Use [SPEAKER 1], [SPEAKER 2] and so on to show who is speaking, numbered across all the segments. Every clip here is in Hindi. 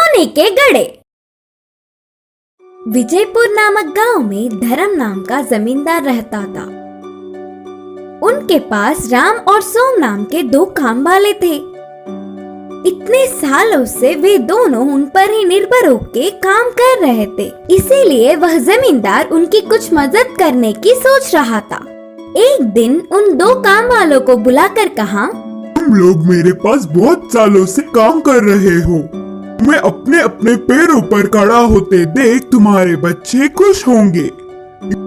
[SPEAKER 1] सोने के घड़े। विजयपुर नामक गांव में धर्म नाम का जमींदार रहता था। उनके पास राम और सोम नाम के दो काम वाले थे। इतने सालों से वे दोनों उन पर ही निर्भर होकर काम कर रहे थे, इसीलिए वह जमींदार उनकी कुछ मदद करने की सोच रहा था। एक दिन उन दो काम वालों को बुलाकर कहा,
[SPEAKER 2] तुम लोग मेरे पास बहुत सालों से काम कर रहे हो। मैं अपने अपने पैरों पर खड़ा होते देख तुम्हारे बच्चे खुश होंगे,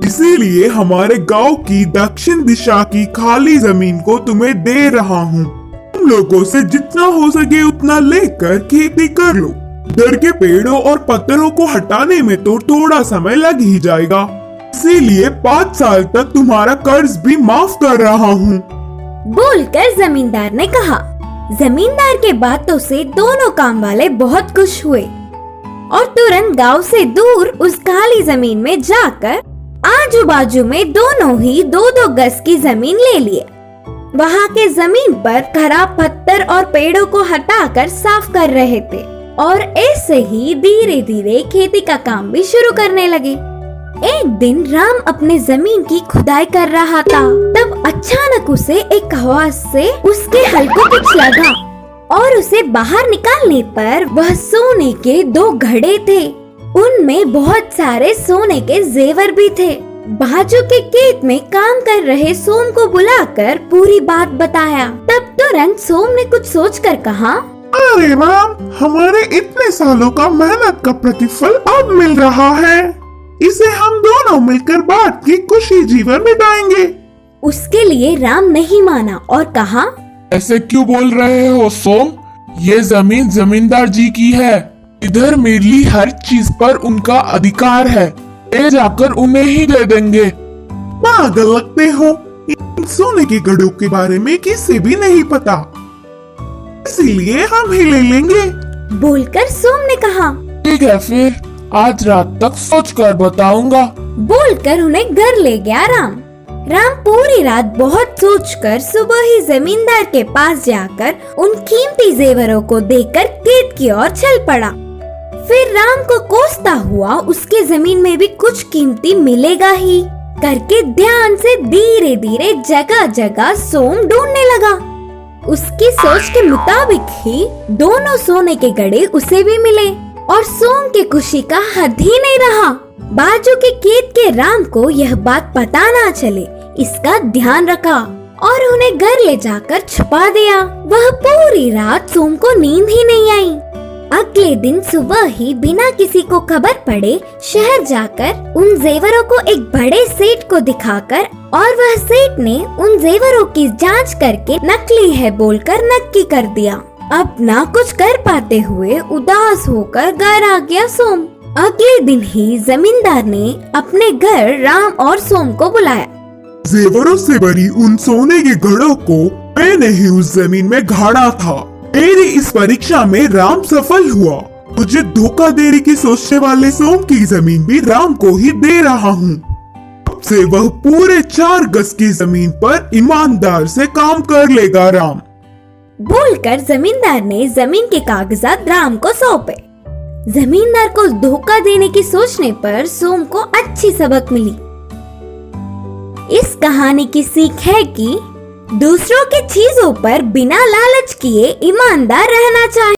[SPEAKER 2] इसीलिए हमारे गांव की दक्षिण दिशा की खाली जमीन को तुम्हें दे रहा हूँ। तुम लोगों से जितना हो सके उतना लेकर खेती कर लो। इधर के पेड़ों और पत्थरों को हटाने में तो थोड़ा समय लग ही जाएगा, इसीलिए 5 साल तक तुम्हारा कर्ज भी माफ कर रहा हूँ।
[SPEAKER 1] बोलकर जमींदार ने कहा। जमींदार के बातों से दोनों काम वाले बहुत खुश हुए और तुरंत गांव से दूर उस खाली जमीन में जाकर आजू बाजू में दोनों ही 2-2 गज की जमीन ले लिए। वहाँ के जमीन पर खराब पत्थर और पेड़ों को हटाकर साफ कर रहे थे और ऐसे ही धीरे धीरे खेती का काम भी शुरू करने लगे। एक दिन राम अपने जमीन की खुदाई कर रहा था, तब अचानक उसे एक आवाज से उसके हल को कुछ लगा और उसे बाहर निकालने पर वह सोने के 2 घड़े थे। उनमें बहुत सारे सोने के जेवर भी थे। बाजू के खेत में काम कर रहे सोम को बुलाकर पूरी बात बताया। तब तुरंत सोम ने कुछ सोचकर कहा,
[SPEAKER 2] अरे राम, हमारे इतने सालों का मेहनत का प्रतिफल अब मिल रहा है। इसे हम दोनों मिलकर बांट के खुशी जीवन बिताएंगे।
[SPEAKER 1] उसके लिए राम नहीं माना और कहा,
[SPEAKER 3] ऐसे क्यों बोल रहे हो सोम? ये जमीन जमींदार जी की है। इधर मेरी हर चीज पर उनका अधिकार है। ले जाकर उन्हें ही दे देंगे।
[SPEAKER 2] पागल लगते हो। इन सोने के घड़ों के बारे में किसी भी नहीं पता, इसीलिए हम ही ले लेंगे।
[SPEAKER 1] बोलकर सोम ने कहा,
[SPEAKER 3] ठीक है, फिर आज रात तक सोच कर बताऊंगा।
[SPEAKER 1] बोलकर उन्हें घर ले गया राम। राम पूरी रात बहुत सोचकर सुबह ही जमींदार के पास जाकर उन कीमती जेवरों को देकर खेत की ओर चल पड़ा। फिर राम को कोसता हुआ उसके जमीन में भी कुछ कीमती मिलेगा ही करके ध्यान से धीरे धीरे जगह जगह सोम ढूंढने लगा। उसकी सोच के मुताबिक ही दोनों सोने के घड़े उसे भी मिले और सोम की खुशी का हद ही नहीं रहा। बाजू के खेत के राम को यह बात पता ना चले, इसका ध्यान रखा और उन्हें घर ले जाकर छुपा दिया। वह पूरी रात सोम को नींद ही नहीं आई। अगले दिन सुबह ही बिना किसी को खबर पड़े शहर जाकर उन जेवरों को एक बड़े सेठ को दिखाकर और वह सेठ ने उन जेवरों की जांच करके नकली है बोलकर नक्की कर दिया। अब ना कुछ कर पाते हुए उदास होकर घर आ गया सोम। अगले दिन ही जमींदार ने अपने घर राम और सोम को बुलाया।
[SPEAKER 2] जेवरों से भरी उन सोने के घड़ों को मैंने ही उस जमीन में गाड़ा था। मेरी इस परीक्षा में राम सफल हुआ। मुझे धोखा देने की सोचने वाले सोम की जमीन भी राम को ही दे रहा हूँ। अब से वह पूरे 4 गज की जमीन पर ईमानदार से काम कर लेगा राम।
[SPEAKER 1] बोलकर जमींदार ने जमीन के कागजात राम को सौंपे। जमींदार को धोखा देने की सोचने पर सोम को अच्छी सबक मिली। इस कहानी की सीख है कि दूसरों की चीजों पर बिना लालच किए ईमानदार रहना चाहिए।